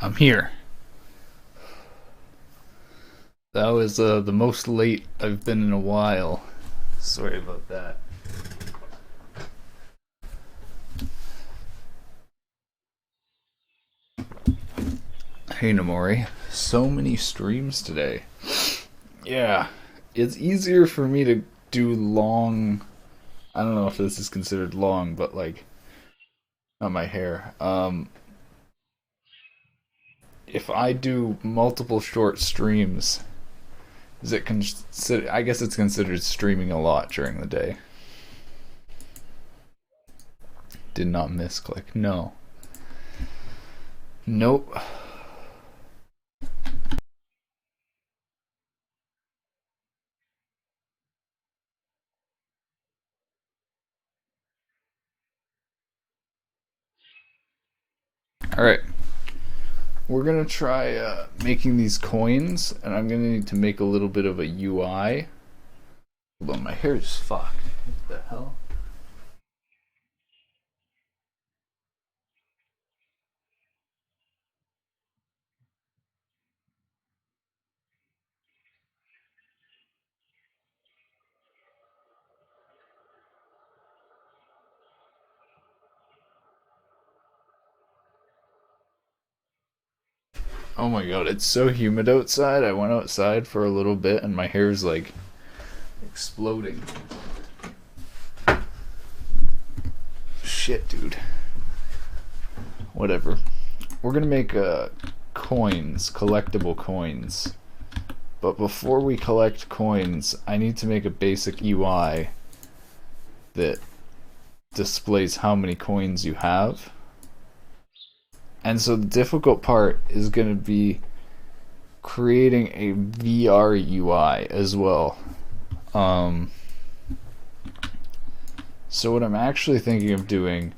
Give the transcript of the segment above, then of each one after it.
I'm here. That was the most late I've been in a while. Sorry about that. Hey Namori. So many streams today. Yeah, it's easier for me to do long. I don't know if this is considered long, but like, not my hair. If I do multiple short streams, is it consider? I guess it's considered streaming a lot during the day. Did not misclick. No. Nope. Alright. We're gonna try making these coins, and I'm gonna need to make a little bit of a UI. Hold on, my hair is fucked. What the hell? Oh my god, it's so humid outside. I went outside for a little bit and my hair's like exploding. Shit, dude. Whatever. We're gonna make coins, collectible coins. But before we collect coins, I need to make a basic UI that displays how many coins you have. And so the difficult part is going to be creating a VR UI as well. So what I'm actually thinking of doing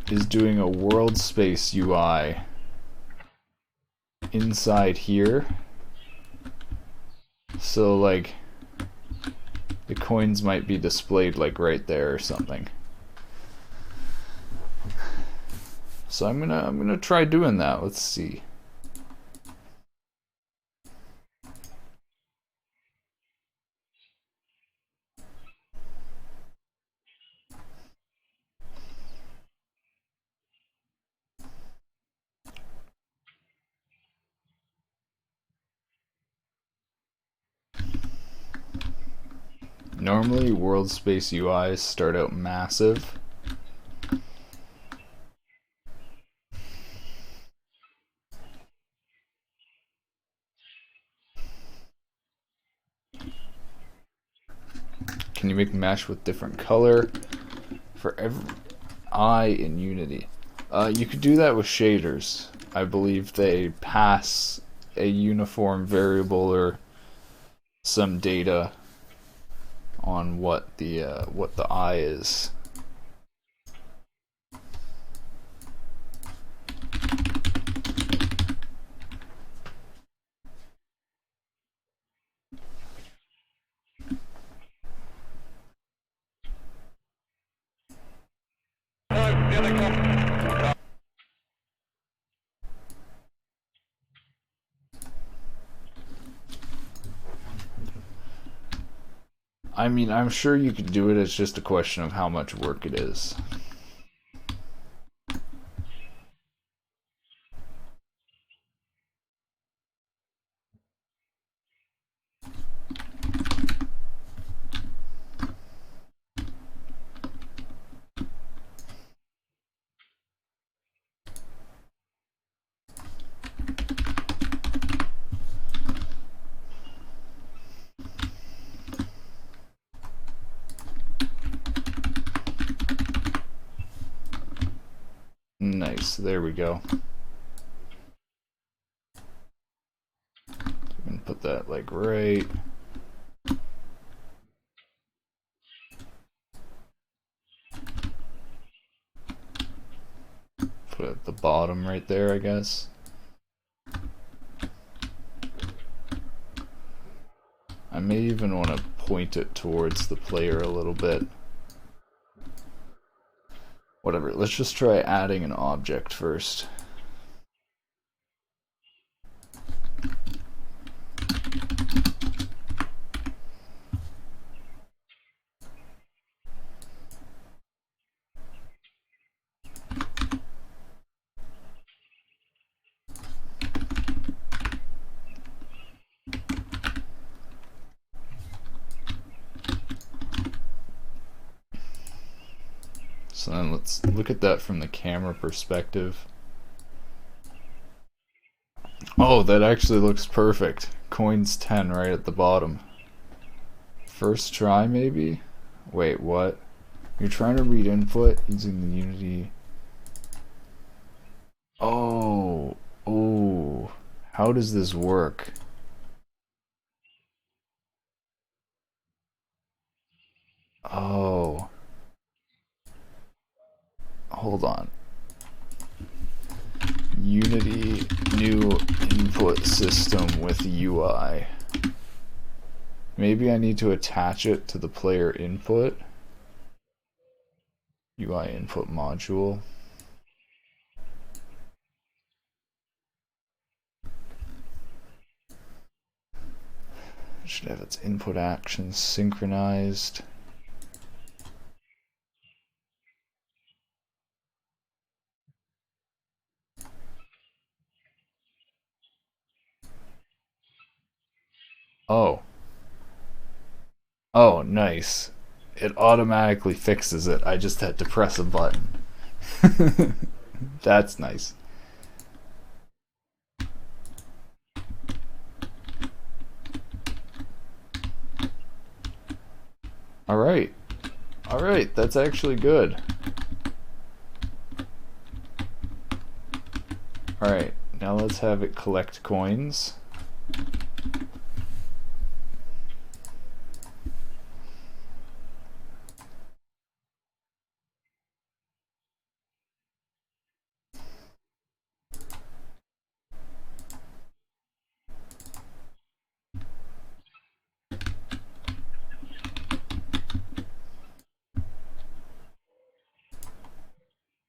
is doing a world space UI inside here. So like the coins might be displayed like right there or something. So I'm gonna try doing that. Let's see. Normally world space UIs start out massive. Can you make mesh with different color for every eye in Unity? You could do that with shaders. I believe they pass a uniform variable or some data on what the eye is. I mean, I'm sure you could do it, it's just a question of how much work it is. Nice, there we go. And put that like right. Put it at the bottom right there, I guess. I may even want to point it towards the player a little bit. Whatever, let's just try adding an object first. So then let's look at that from the camera perspective. Oh, that actually looks perfect. Coins 10 right at the bottom. First try, maybe? Wait, what? You're trying to read input using the Unity. Oh, oh. How does this work? Oh. Hold on. Unity new input system with UI. Maybe I need to attach it to the player input. UI input module. It should have its input actions synchronized. Oh. Oh, nice. It automatically fixes it. I just had to press a button. That's nice. Alright. Alright, that's actually good. Alright, now let's have it collect coins.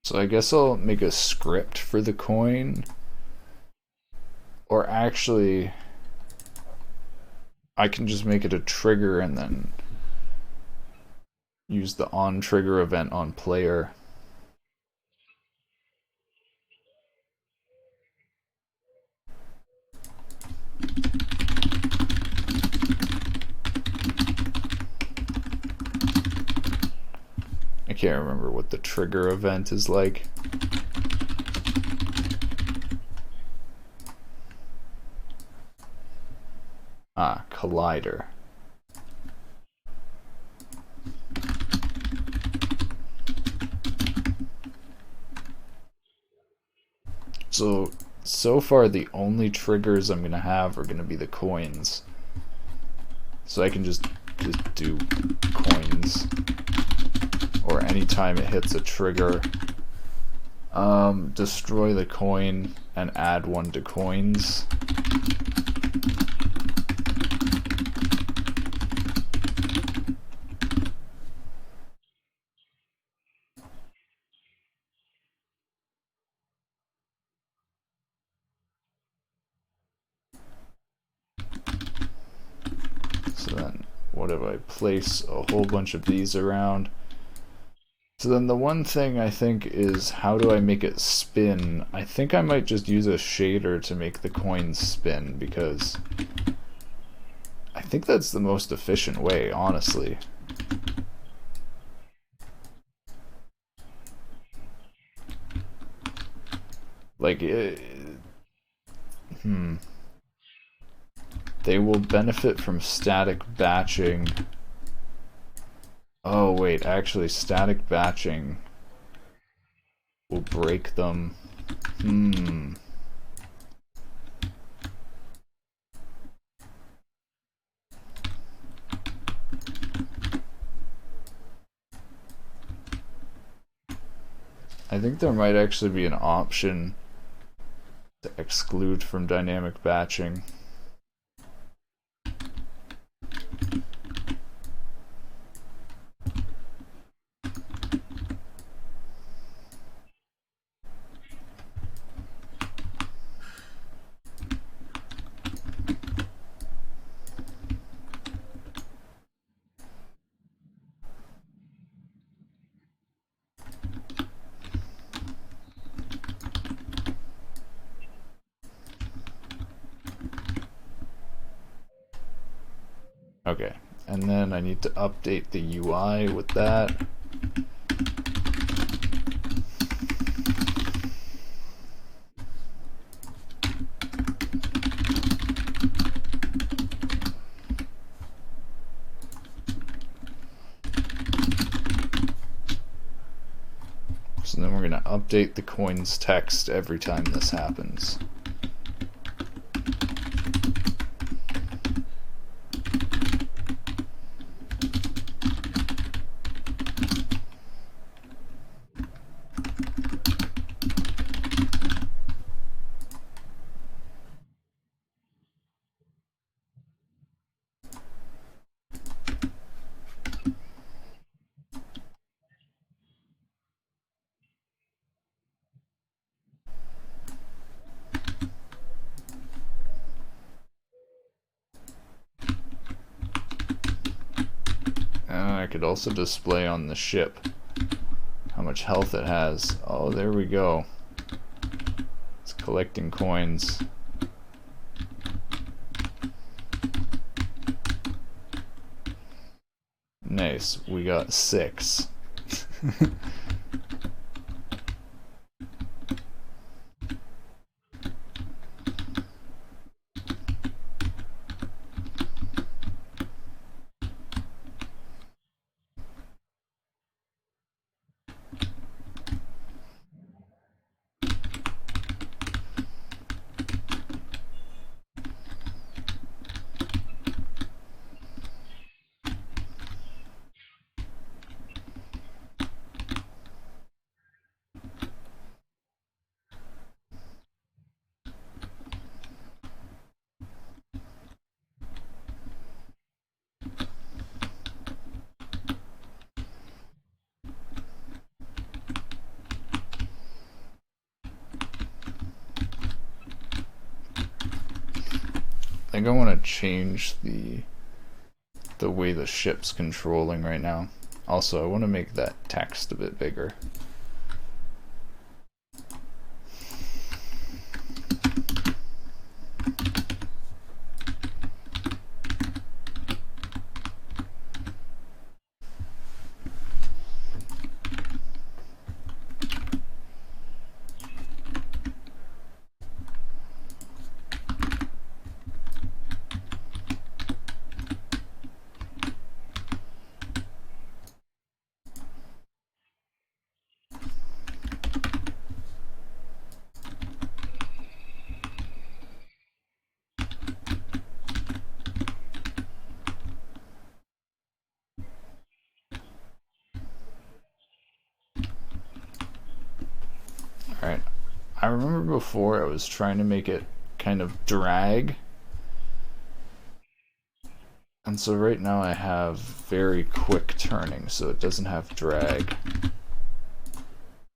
So I guess I'll make a script for the coin. Or actually, I can just make it a trigger and then use the on trigger event on player. I can't remember what the trigger event is like. Ah, collider. So far the only triggers I'm gonna have are gonna be the coins. So I can just do coins. Or anytime it hits a trigger, destroy the coin and add one to coins. So then, what if I place a whole bunch of these around? So then the one thing I think is, how do I make it spin? I think I might just use a shader to make the coins spin, because I think that's the most efficient way, honestly. Like, they will benefit from static batching. Oh wait, actually static batching will break them. I think there might actually be an option to exclude from dynamic batching. Okay, and then I need to update the UI with that. So then we're going to update the coins text every time this happens. I could also display on the ship how much health it has. Oh, there we go. It's collecting coins. Nice, we got 6. I think I want to change the way the ship's controlling right now. Also, I want to make that text a bit bigger. Alright, I remember before I was trying to make it kind of drag, and so right now I have very quick turning, so it doesn't have drag.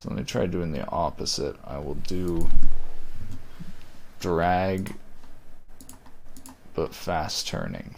So let me try doing the opposite. I will do drag but fast turning.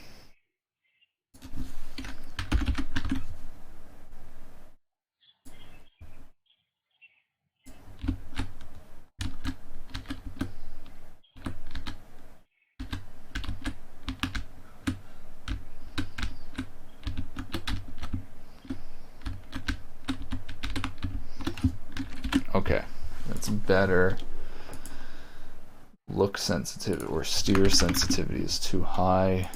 Okay, that's better. Look sensitivity or steer sensitivity is too high.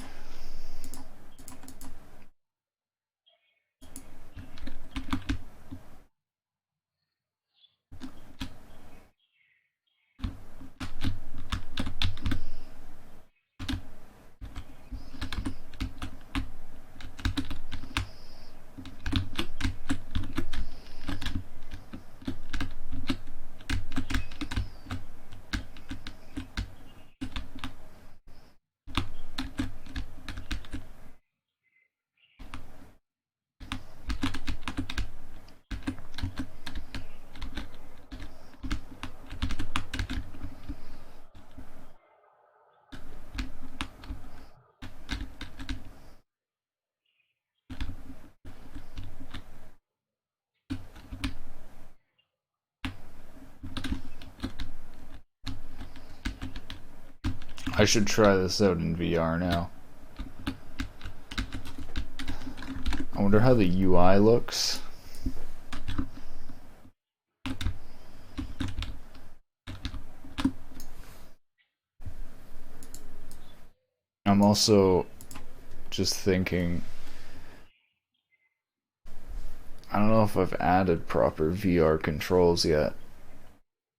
I should try this out in VR now. I wonder how the UI looks. I'm also just thinking, I don't know if I've added proper VR controls yet.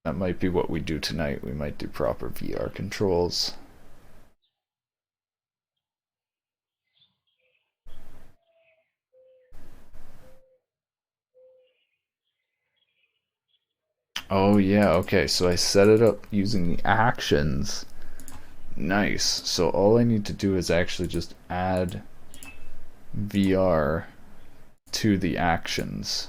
That might be what we do tonight. We might do proper VR controls. Oh yeah, okay, so I set it up using the actions. Nice. So all I need to do is actually just add VR to the actions.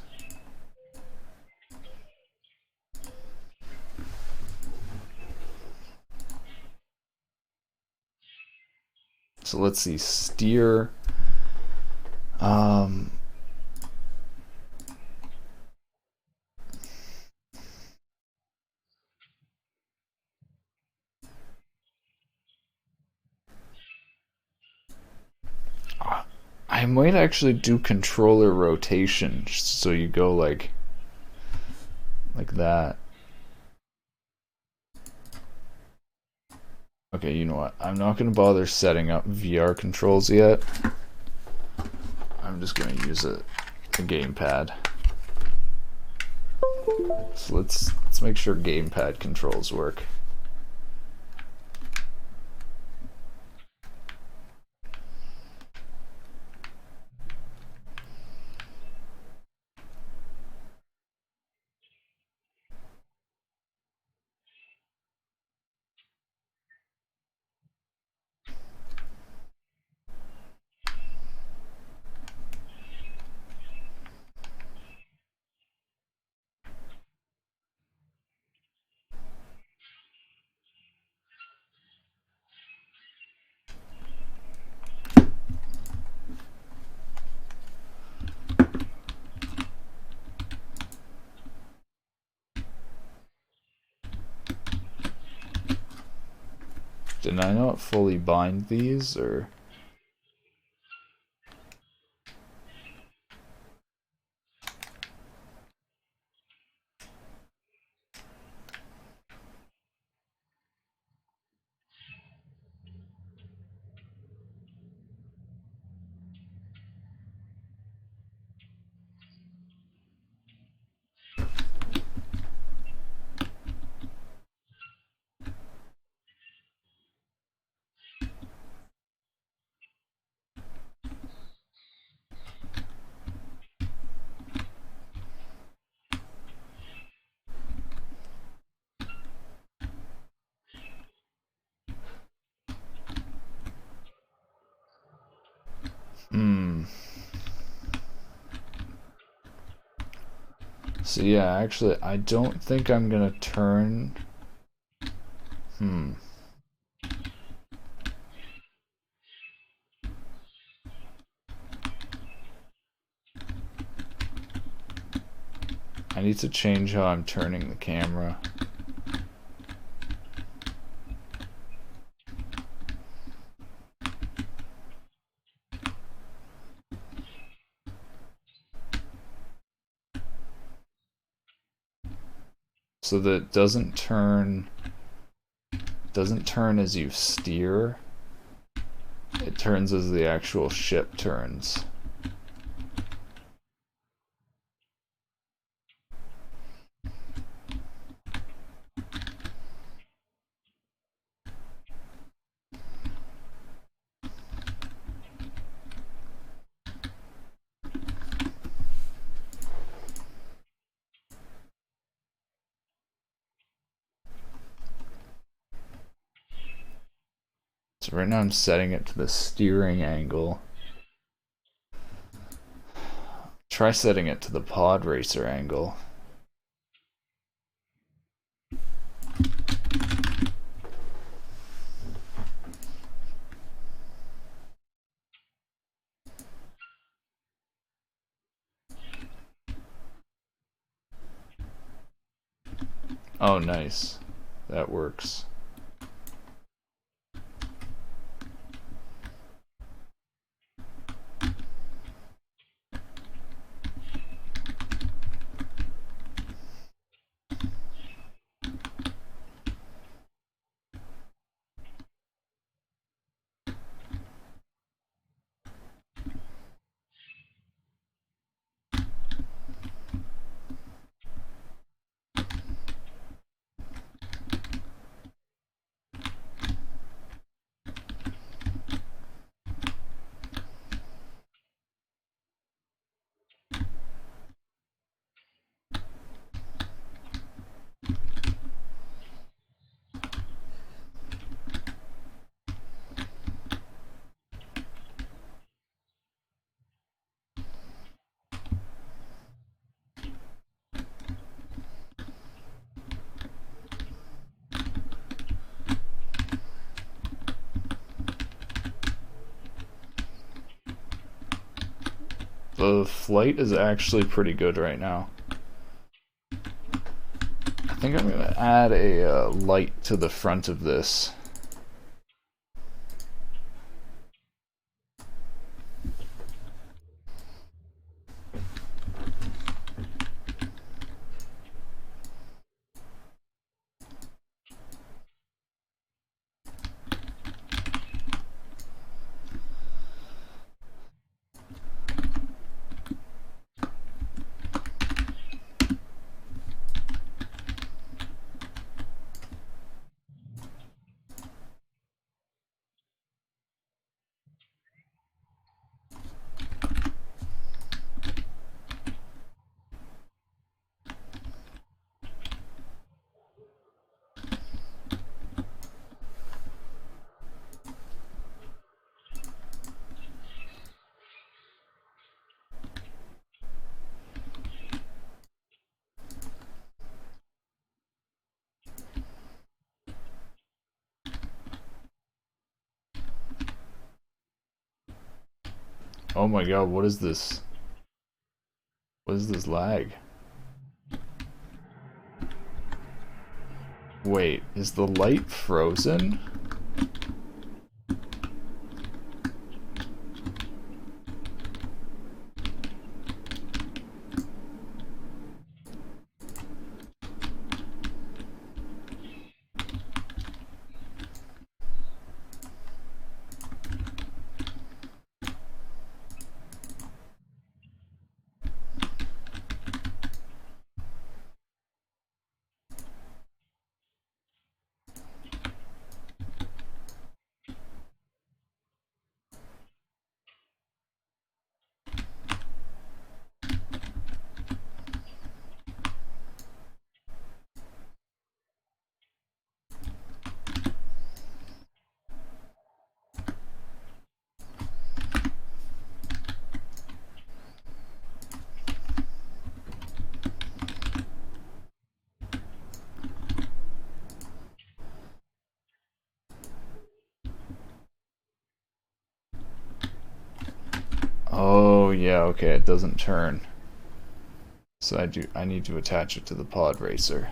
So let's see, steer. Um, I might actually do controller rotation, so you go like that. Okay, you know what? I'm not gonna bother setting up VR controls yet. I'm just gonna use a gamepad. So let's make sure gamepad controls work. Did I not fully bind these, or? Hmm. So yeah, actually, I don't think I'm gonna turn. Hmm. I need to change how I'm turning the camera. So that it doesn't turn as you steer. It turns as the actual ship turns. So right now I'm setting it to the steering angle. Try setting it to the pod racer angle. Oh, nice. That works. The flight is actually pretty good right now. I think I'm going to add a light to the front of this. Oh my god, what is this? What is this lag? Wait, is the light frozen? Oh yeah, okay, it doesn't turn. So I need to attach it to the pod racer.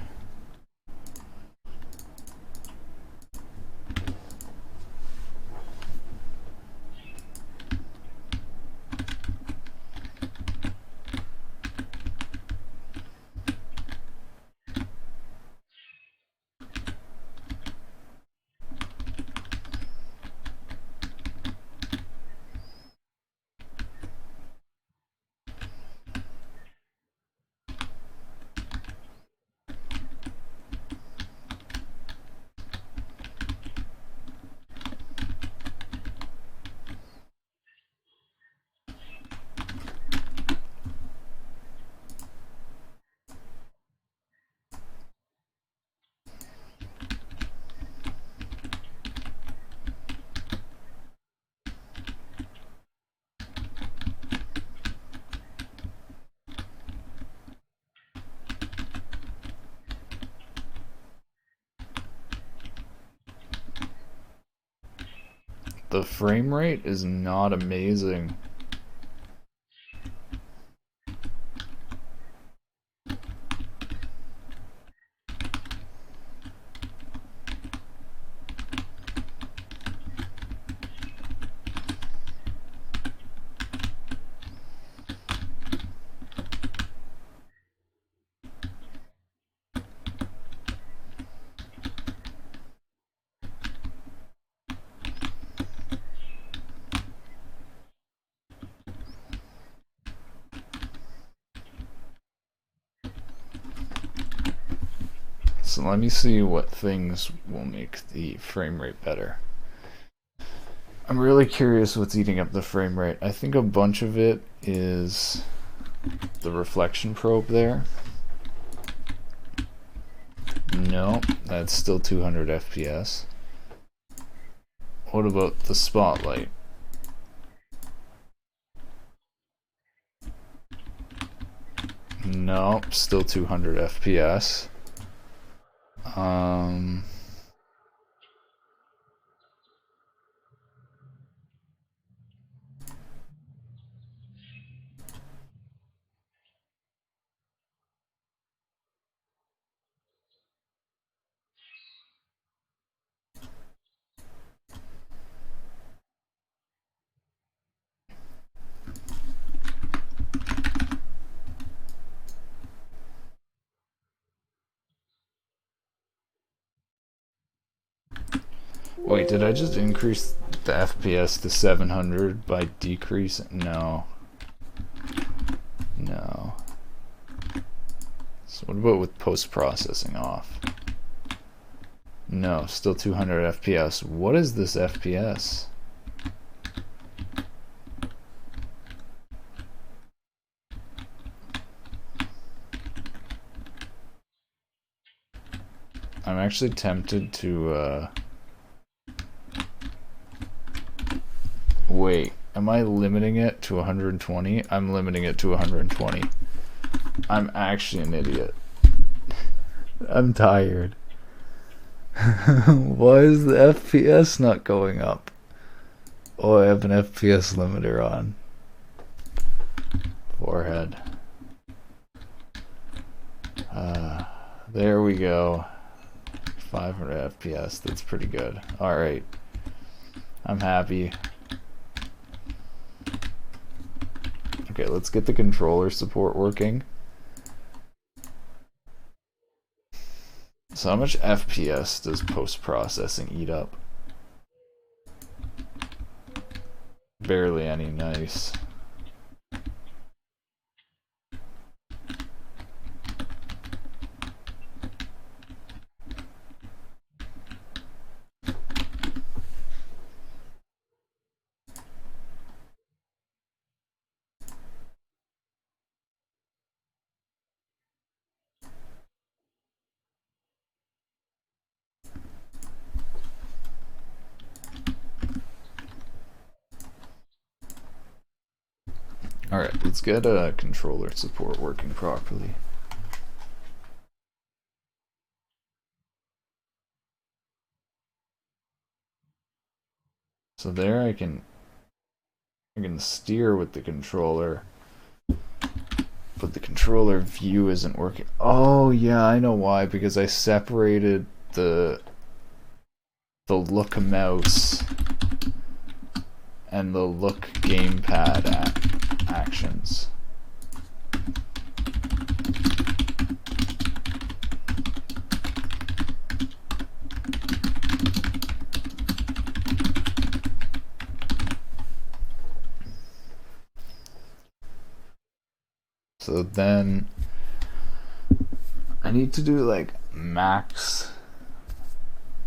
The frame rate is not amazing. So let me see what things will make the frame rate better. I'm really curious what's eating up the frame rate. I think a bunch of it is the reflection probe there. No, that's still 200 FPS. What about the spotlight? No, still 200 FPS. Wait, did I just increase the FPS to 700 by decreasing? No. No. So what about with post-processing off? No, still 200 FPS. What is this FPS? I'm actually tempted to, wait, am I limiting it to 120? I'm limiting it to 120. I'm actually an idiot. I'm tired. Why is the FPS not going up? Oh, I have an FPS limiter on. Forehead. There we go. 500 FPS, that's pretty good. Alright. I'm happy. Okay, let's get the controller support working. So how much FPS does post-processing eat up? Barely any, nice. Alright, let's get controller support working properly. So there I can steer with the controller, but the controller view isn't working. Oh yeah, I know why, because I separated the look mouse and the look gamepad actions. So then I need to do like max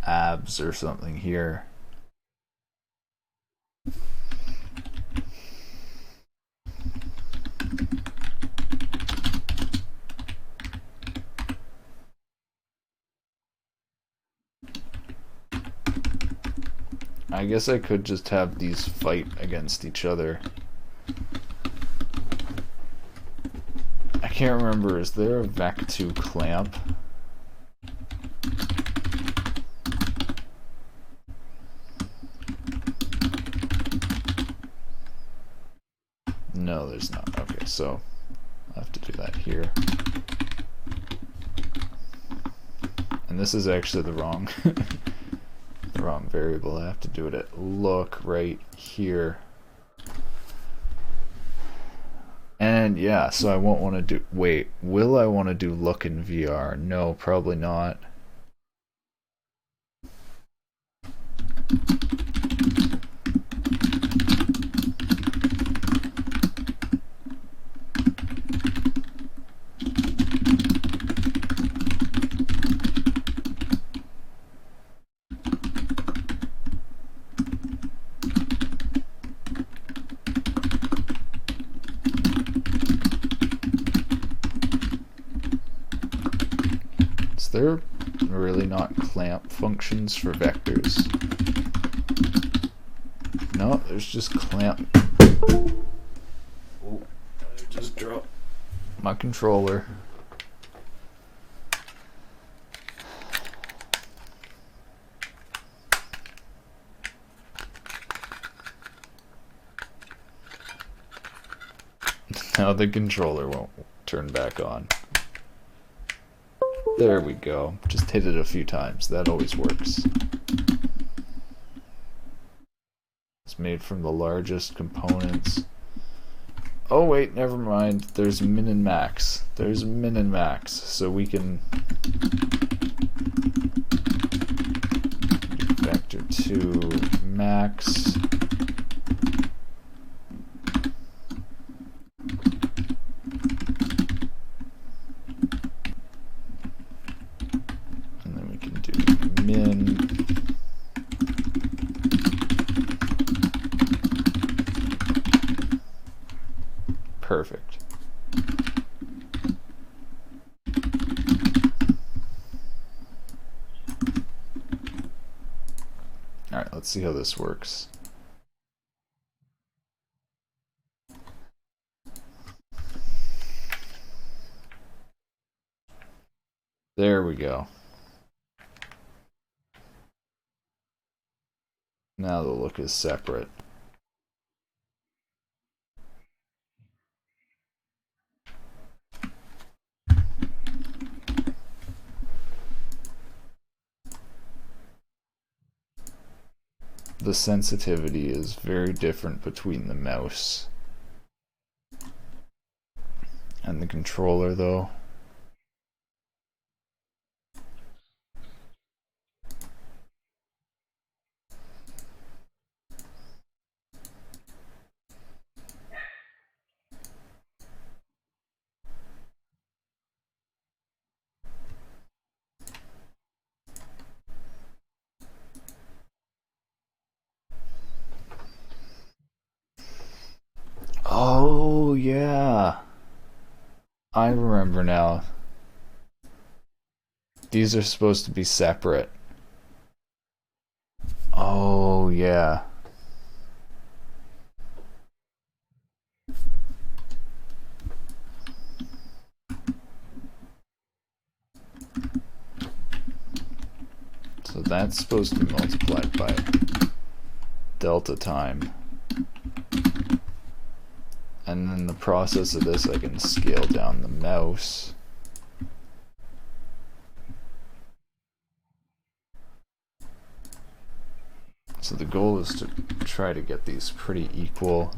abs or something here. I guess I could just have these fight against each other. I can't remember, is there a Vec2 clamp? No, there's not. Okay, so I'll have to do that here. And this is actually the wrong the wrong variable. I have to do it at look right here. And yeah, so I won't want to do, wait, will I want to do look in VR? No, probably not. There really not clamp functions for vectors? No, there's just clamp. Oh, I just dropped my controller. Now the controller won't turn back on. There we go. Just hit it a few times. That always works. It's made from the largest components. Oh wait, never mind. There's min and max. There's min and max. So we can do vector 2. to max. And then we can do min. Perfect. Alright, let's see how this works. There we go. Now the look is separate. The sensitivity is very different between the mouse and the controller, though. Oh, yeah. I remember now. These are supposed to be separate. Oh, yeah. So that's supposed to be multiplied by delta time. And in the process of this, I can scale down the mouse. So the goal is to try to get these pretty equal.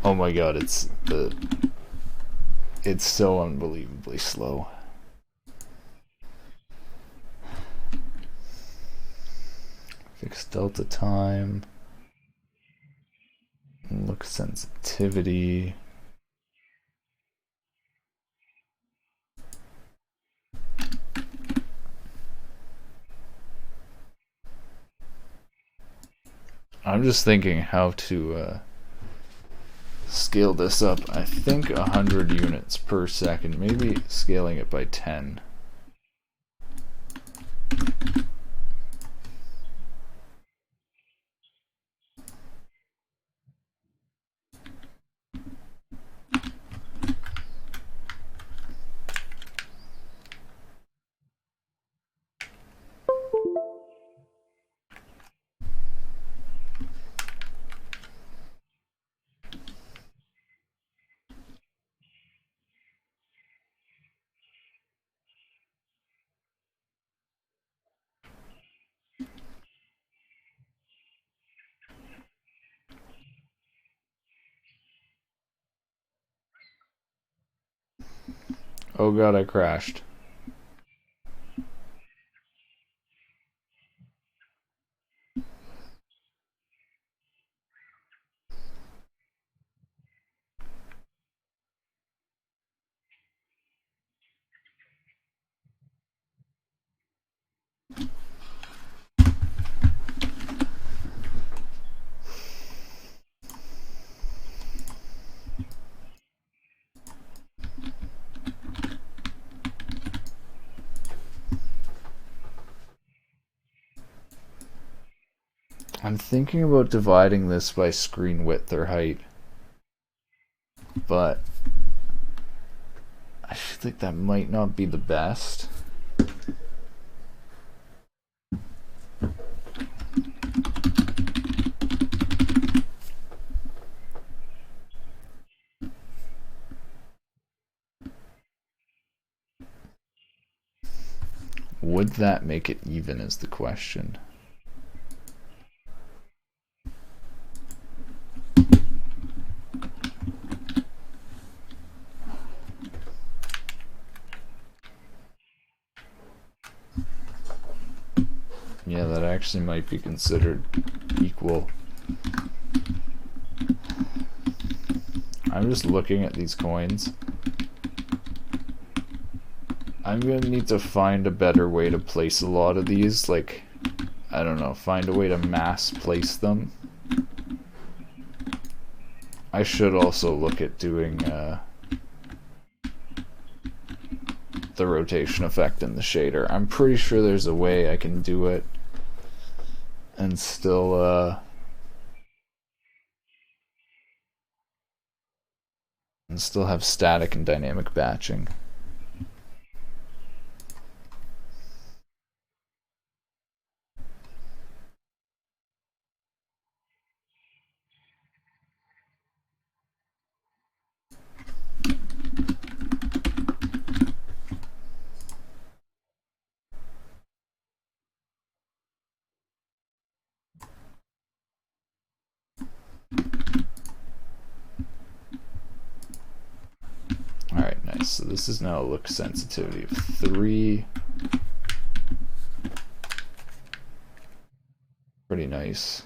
Oh my god, it's so unbelievably slow. Fix delta time. Look sensitivity. I'm just thinking how to scale this up. I think 100 units per second, maybe scaling it by 10. Oh god, I crashed. I'm thinking about dividing this by screen width or height, but I feel like that might not be the best. would that make it even is the question. Yeah, that actually might be considered equal. I'm just looking at these coins. I'm gonna need to find a better way to place a lot of these, like, I don't know, find a way to mass place them. I should also look at doing the rotation effect in the shader. I'm pretty sure there's a way I can do it and still have static and dynamic batching. Alright, nice. So this is now a look sensitivity of 3. Pretty nice.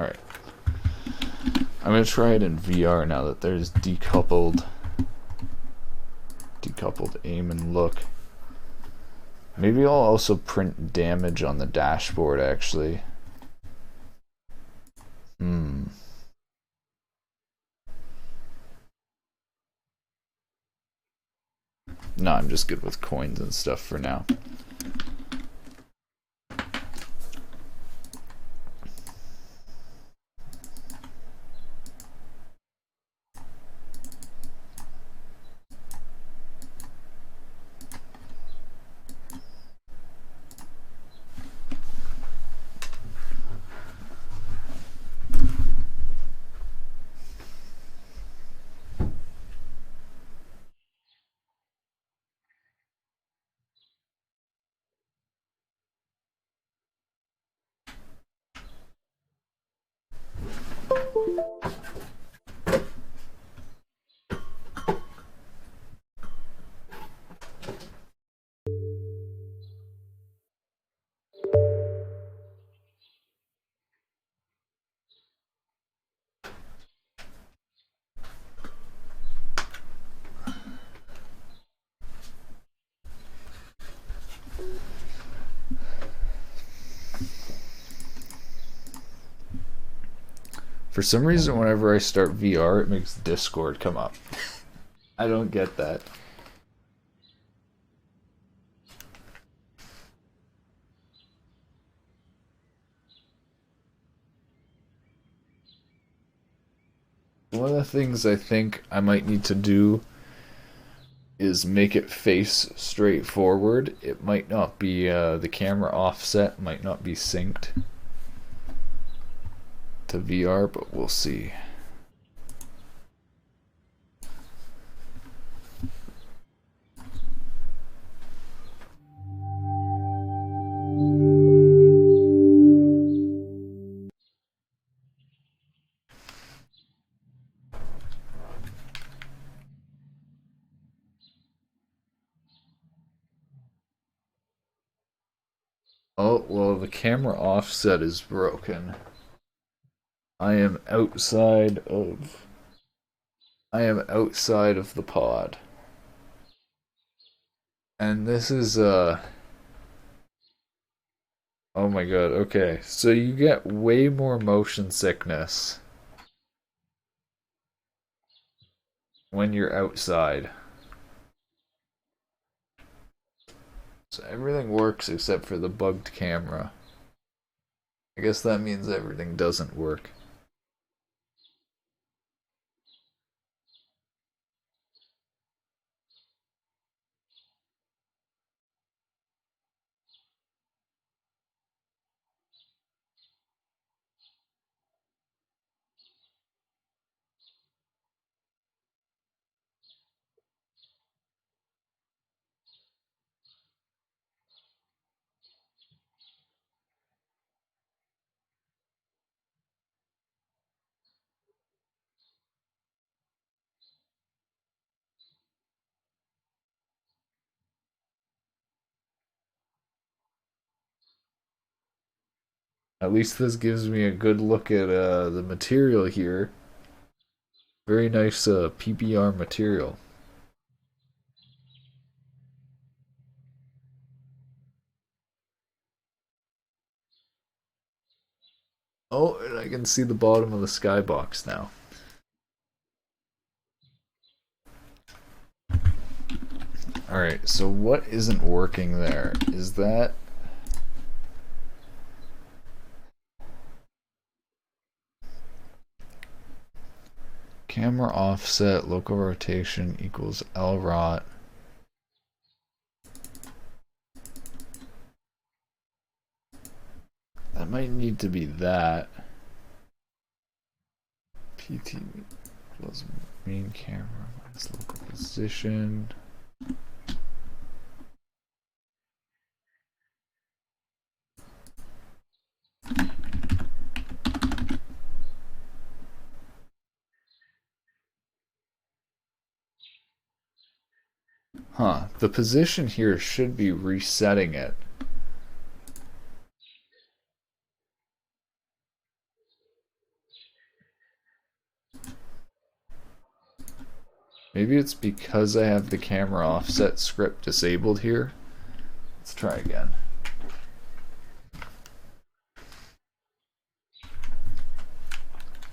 Alright. I'm going to try it in VR now that there's decoupled aim and look. Maybe I'll also print damage on the dashboard, actually. No, I'm just good with coins and stuff for now. For some reason, whenever I start VR, it makes Discord come up. I don't get that. One of the things I think I might need to do is make it face straight forward. It might not be, the camera offset might not be synced to VR, but we'll see. Oh, well, the camera offset is broken. I am outside of the pod. And this is oh my god, okay. So you get way more motion sickness when you're outside. So everything works except for the bugged camera. I guess that means everything doesn't work. At least this gives me a good look at the material here. Very nice PBR material. Oh, and I can see the bottom of the skybox now. Alright, so what isn't working there? Is that... camera offset, local rotation equals LROT. That might need to be that. PT plus main camera minus local position. Huh, the position here should be resetting it. Maybe it's because I have the camera offset script disabled here. Let's try again.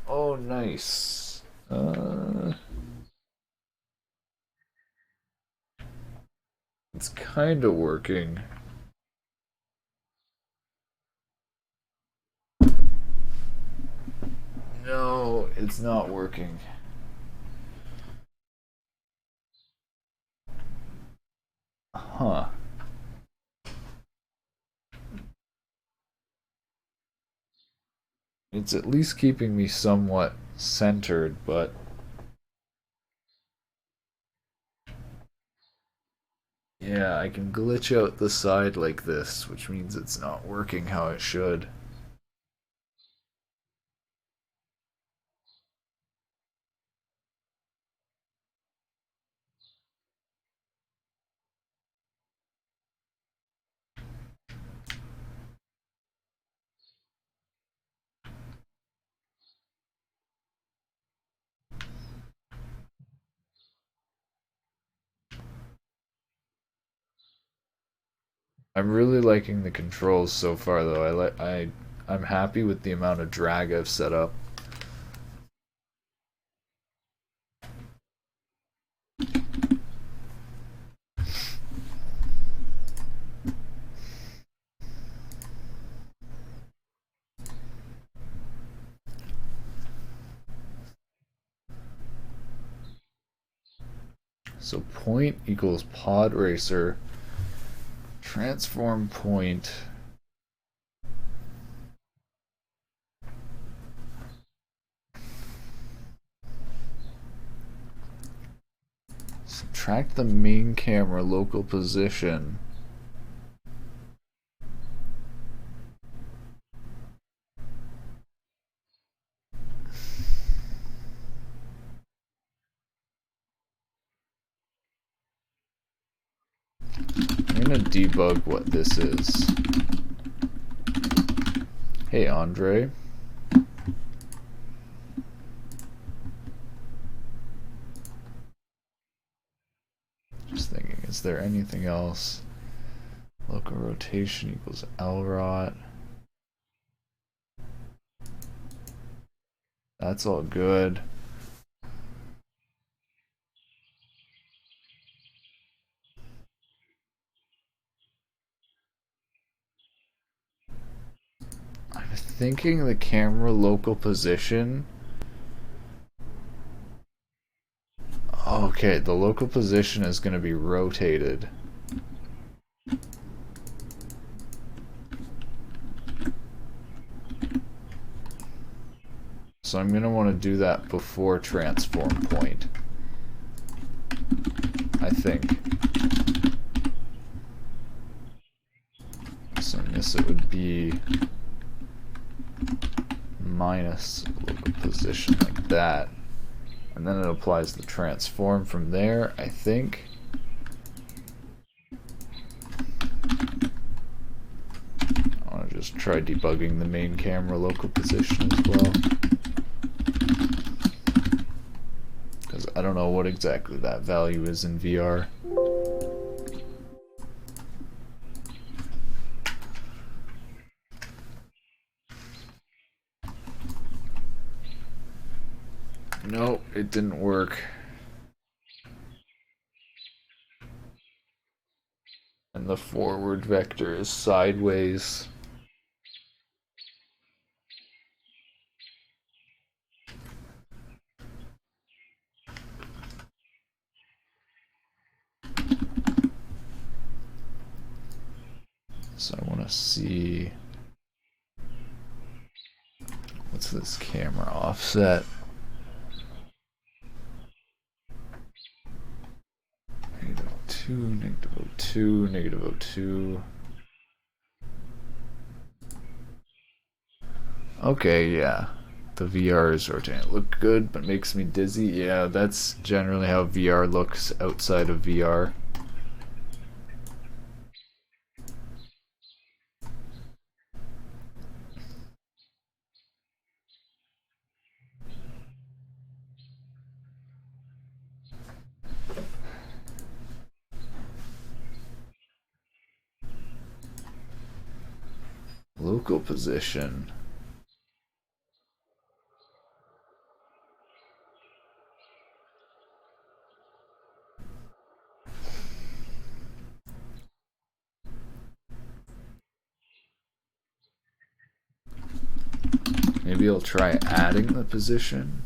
Oh, nice. It's kind of working. No, it's not working. Huh. It's at least keeping me somewhat centered, but... yeah, I can glitch out the side like this, which means it's not working how it should. I'm really liking the controls so far, though. I'm happy with the amount of drag I've set up. So point equals pod racer. Transform point. Subtract the main camera local position. I'm gonna debug what this is. Hey, Andre. Just thinking, is there anything else? Local rotation equals LROT. That's all good. I'm thinking the camera local position. Okay, the local position is going to be rotated. So I'm going to want to do that before transform point, I think. So I guess it would be minus local position like that. And then it applies the transform from there, I think. I want to just try debugging the main camera local position as well, because I don't know what exactly that value is in VR. Nope, it didn't work. And the forward vector is sideways. So I want to see, what's this camera offset? -2, -02. Okay, yeah. The VR is rotating. Look good, but makes me dizzy. Yeah, that's generally how VR looks outside of VR. Local position. Maybe I'll try adding the position.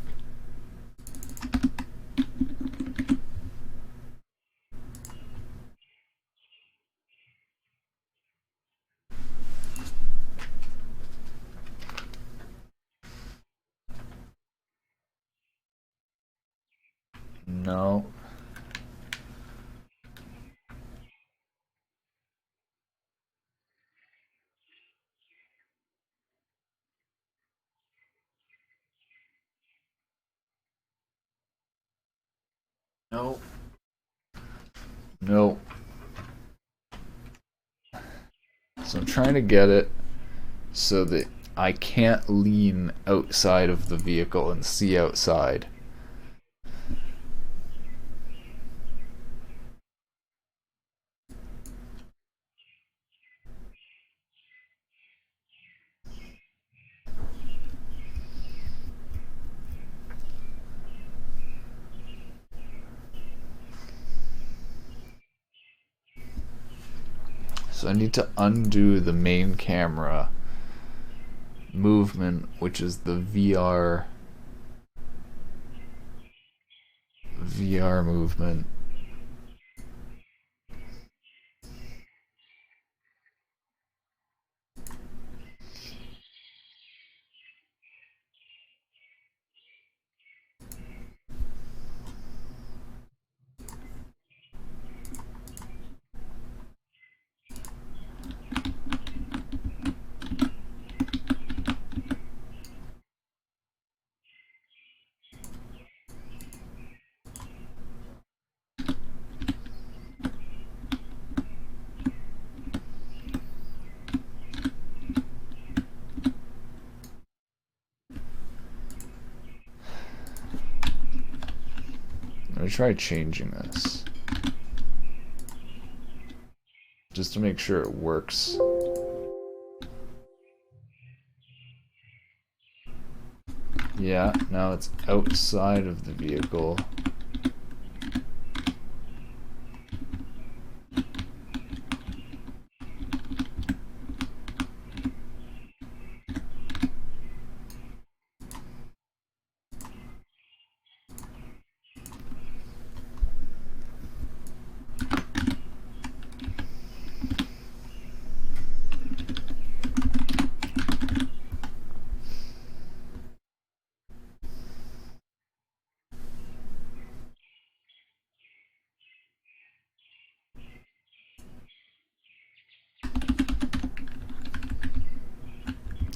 No. No. No. So I'm trying to get it so that I can't lean outside of the vehicle and see outside. So I need to undo the main camera movement, which is the VR movement. Let me try changing this just to make sure it works. Yeah, now it's outside of the vehicle.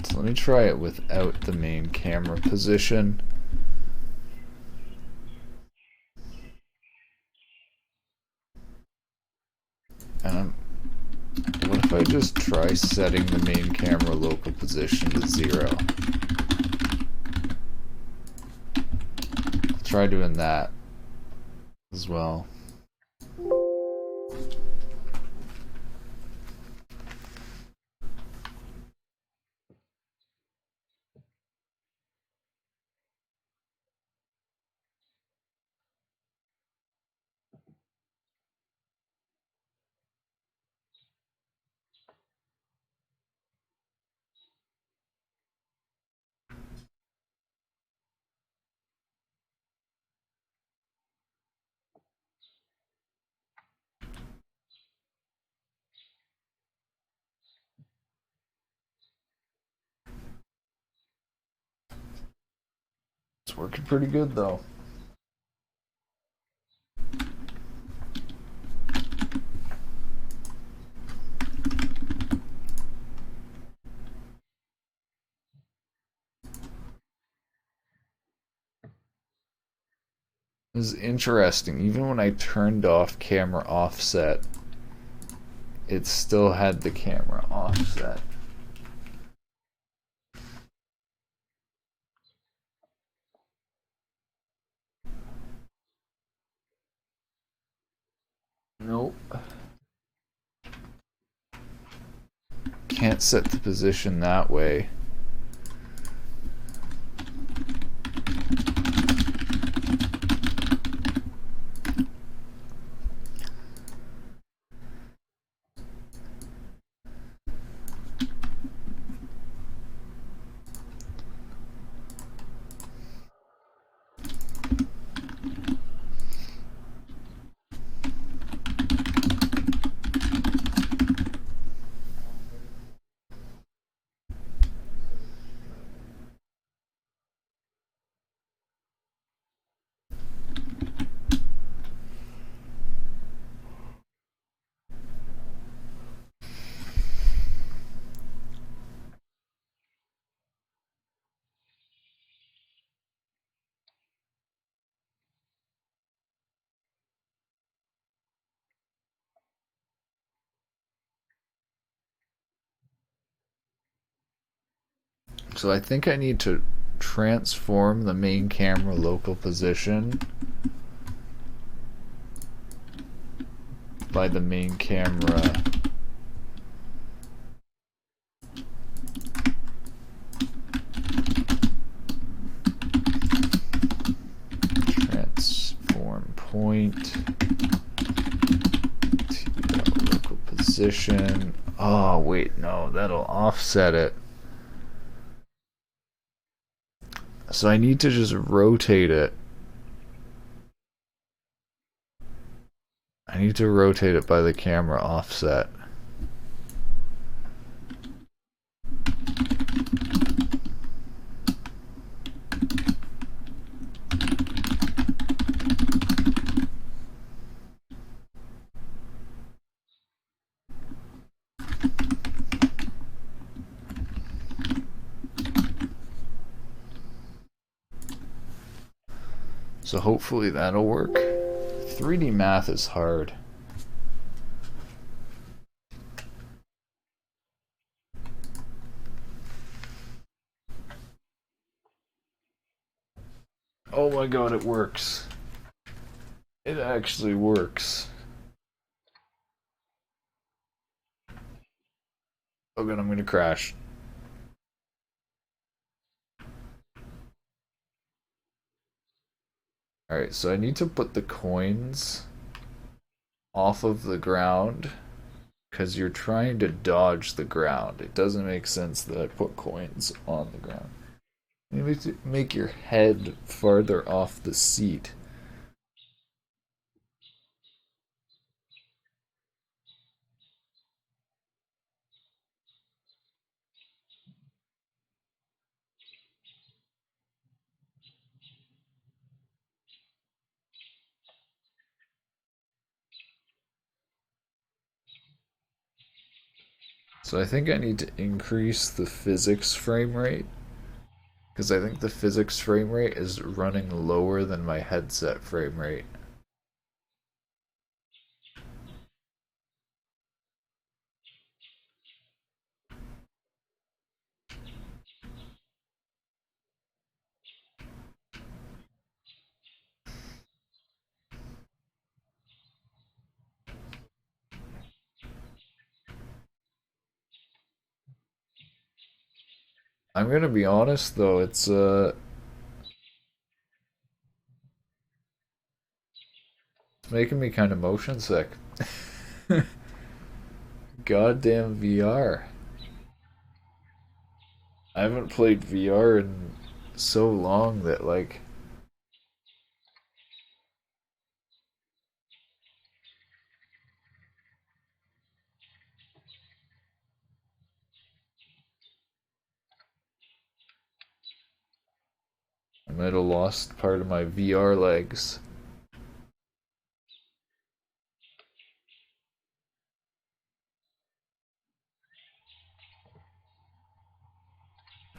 So let me try it without the main camera position. And what if I just try setting the main camera local position to 0? I'll try doing that as well. It's working pretty good though. This is interesting. Even when I turned off camera offset, it still had the camera offset. Nope. Can't set the position that way. So I think I need to transform the main camera local position by the main camera transform point to local position. Oh wait, no, that'll offset it. So I need to just rotate it. I need to rotate it by the camera offset. So hopefully that'll work. 3D math is hard. Oh my god, it works. It actually works. Oh god, I'm gonna crash. Alright, so I need to put the coins off of the ground because you're trying to dodge the ground. It doesn't make sense that I put coins on the ground. You need to make your head farther off the seat. So I think I need to increase the physics frame rate because I think the physics frame rate is running lower than my headset frame rate. I'm gonna be honest though, it's making me kind of motion sick. Goddamn VR. I haven't played VR in so long that like I might have lost part of my VR legs.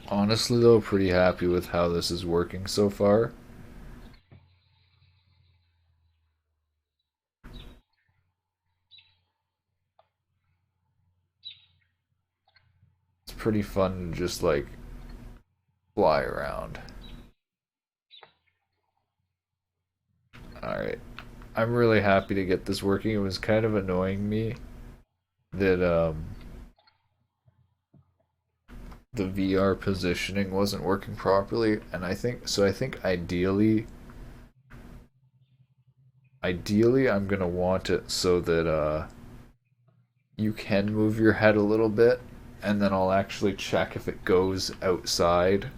Honestly though, pretty happy with how this is working so far. It's pretty fun to just like fly around. Alright. I'm really happy to get this working. It was kind of annoying me that the VR positioning wasn't working properly, and I think ideally I'm gonna want it so that you can move your head a little bit, and then I'll actually check if it goes outside.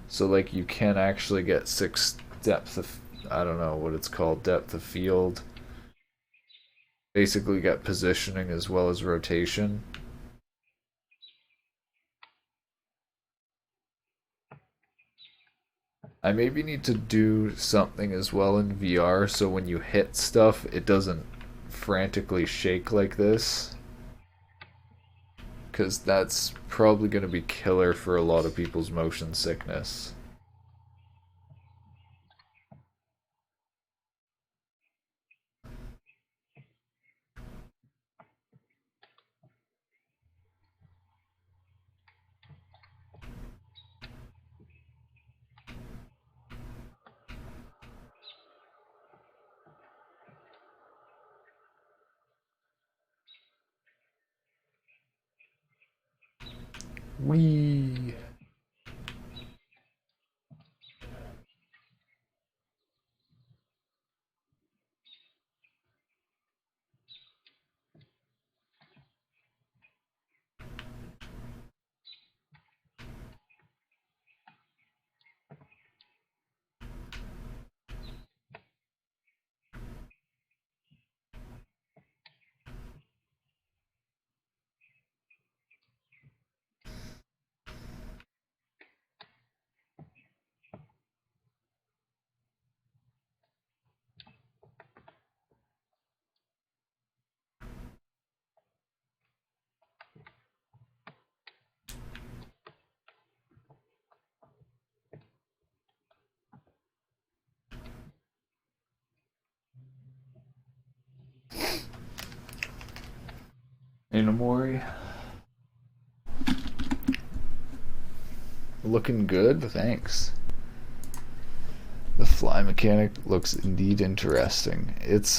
So like you can actually get six depth of, I don't know what it's called, depth of field. Basically get positioning as well as rotation. I maybe need to do something as well in VR so when you hit stuff, it doesn't frantically shake like this. Because that's probably going to be killer for a lot of people's motion sickness. Wee. Inamori. Looking good, thanks. The fly mechanic looks indeed interesting. It's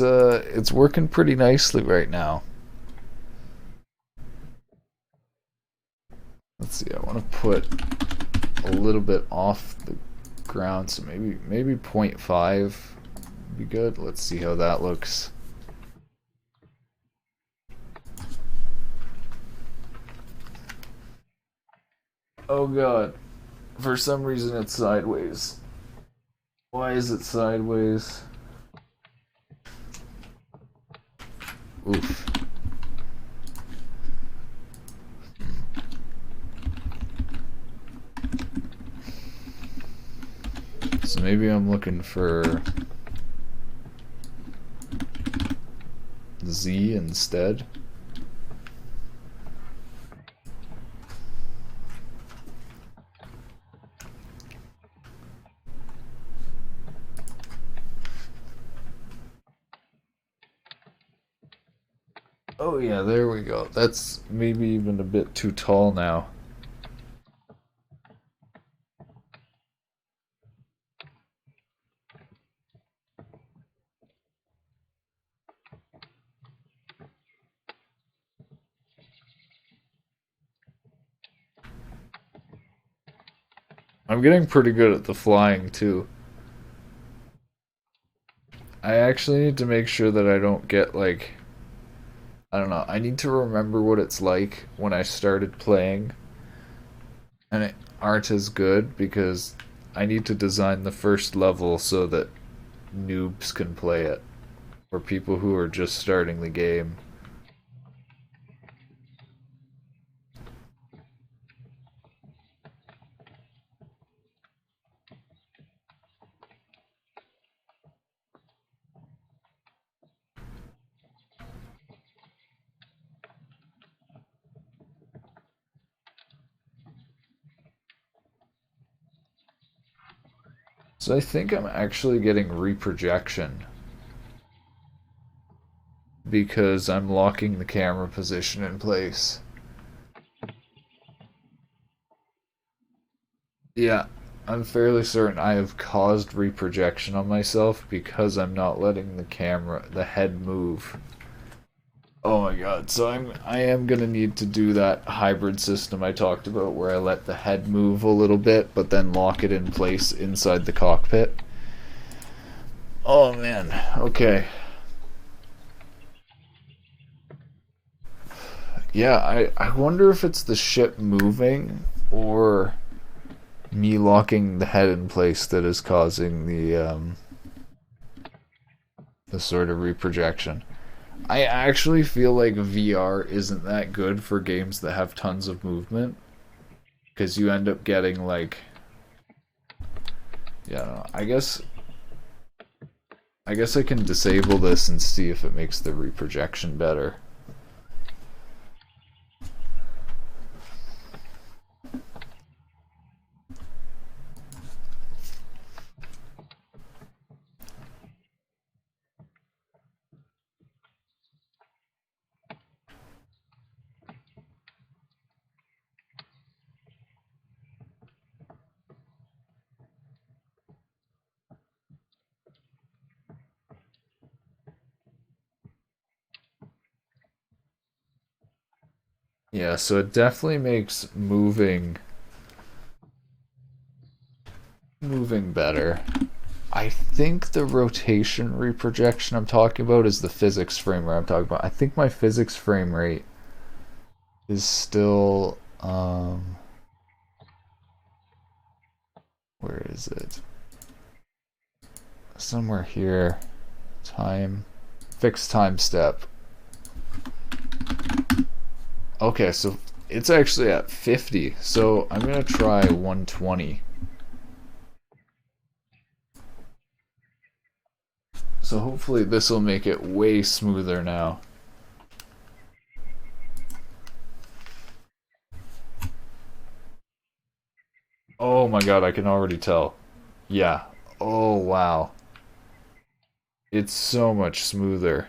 working pretty nicely right now. Let's see, I want to put a little bit off the ground, so maybe 0.5 would be good. Let's see how that looks. Oh god. For some reason it's sideways. Why is it sideways? Oof. So maybe I'm looking for Z instead. Oh yeah, there we go. That's maybe even a bit too tall now. I'm getting pretty good at the flying too. I actually need to make sure that I don't get like, I don't know, I need to remember what it's like when I started playing and it aren't as good because I need to design the first level so that noobs can play it or people who are just starting the game. So I think I'm actually getting reprojection because I'm locking the camera position in place. Yeah, I'm fairly certain I have caused reprojection on myself because I'm not letting the head move. Oh my god, so I am gonna need to do that hybrid system I talked about where I let the head move a little bit but then lock it in place inside the cockpit. Oh man, okay. Yeah, I wonder if it's the ship moving or me locking the head in place that is causing the sort of reprojection. I actually feel like VR isn't that good for games that have tons of movement because you end up getting like, yeah, I guess I can disable this and see if it makes the reprojection better. Yeah, so it definitely makes moving better. I think the rotation reprojection I'm talking about is the physics frame rate I'm talking about. I think my physics frame rate is still where is it? Somewhere here. Time fixed time step. Okay, so it's actually at 50. So I'm going to try 120. So hopefully this will make it way smoother now. Oh my god, I can already tell. Yeah. Oh wow. It's so much smoother.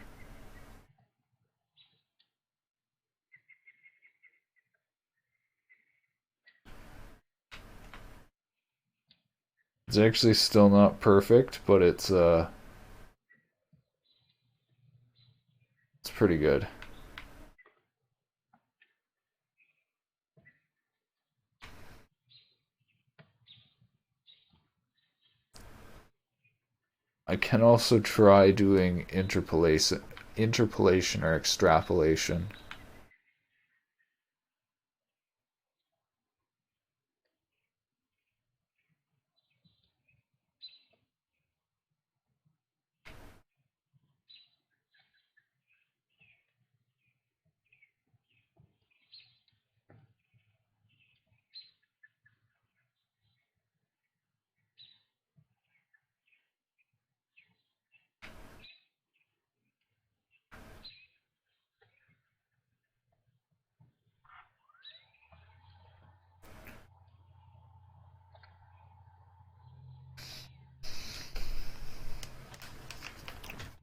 It's actually still not perfect, but it's pretty good. I can also try doing interpolation or extrapolation.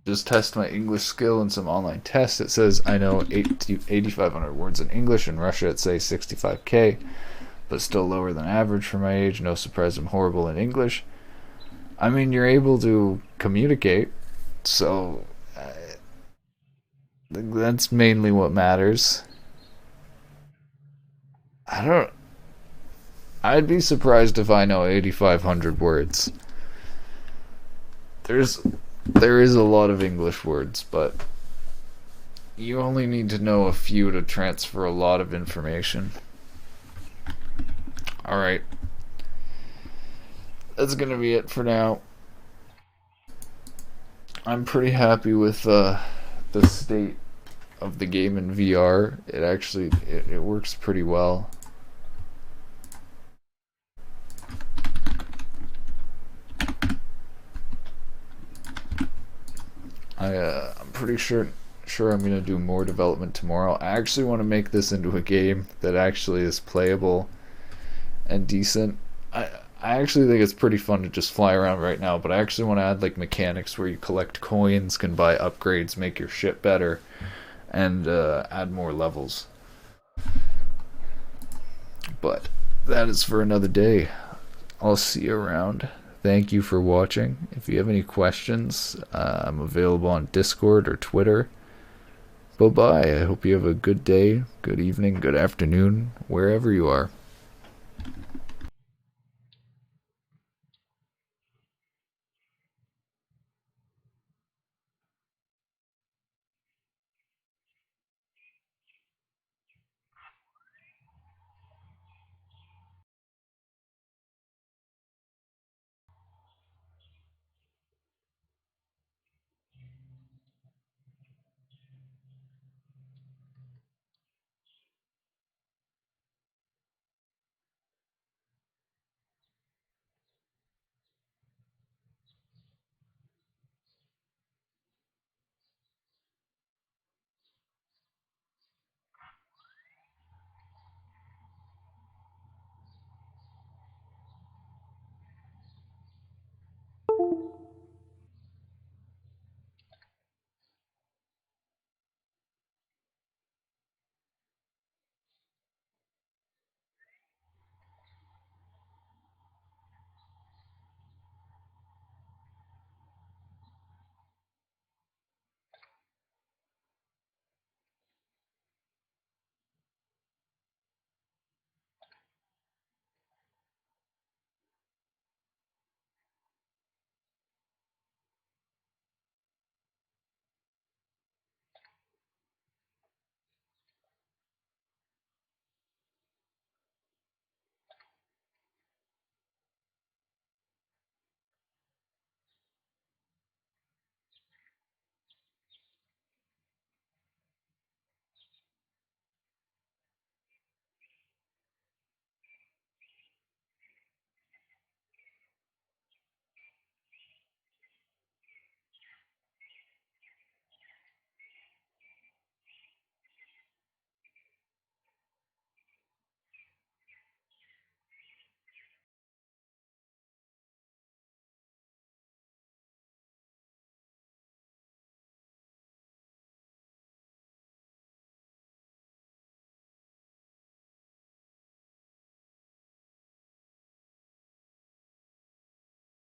Just test my English skill in some online tests. It says I know 8,500 words in English. In Russia, it says 65K, but still lower than average for my age. No surprise I'm horrible in English. I mean, you're able to communicate, so that's mainly what matters. I don't. I'd be surprised if I know 8,500 words. There is a lot of English words, but you only need to know a few to transfer a lot of information. Alright. That's gonna be it for now. I'm pretty happy with the state of the game in VR. It works pretty well. I'm pretty sure I'm gonna do more development tomorrow. I actually want to make this into a game that actually is playable and decent. I actually think it's pretty fun to just fly around right now, but I actually want to add like mechanics where you collect coins, can buy upgrades, make your ship better, and add more levels. But that is for another day. I'll see you around. Thank you for watching. If you have any questions, I'm available on Discord or Twitter. Bye-bye. I hope you have a good day, good evening, good afternoon, wherever you are.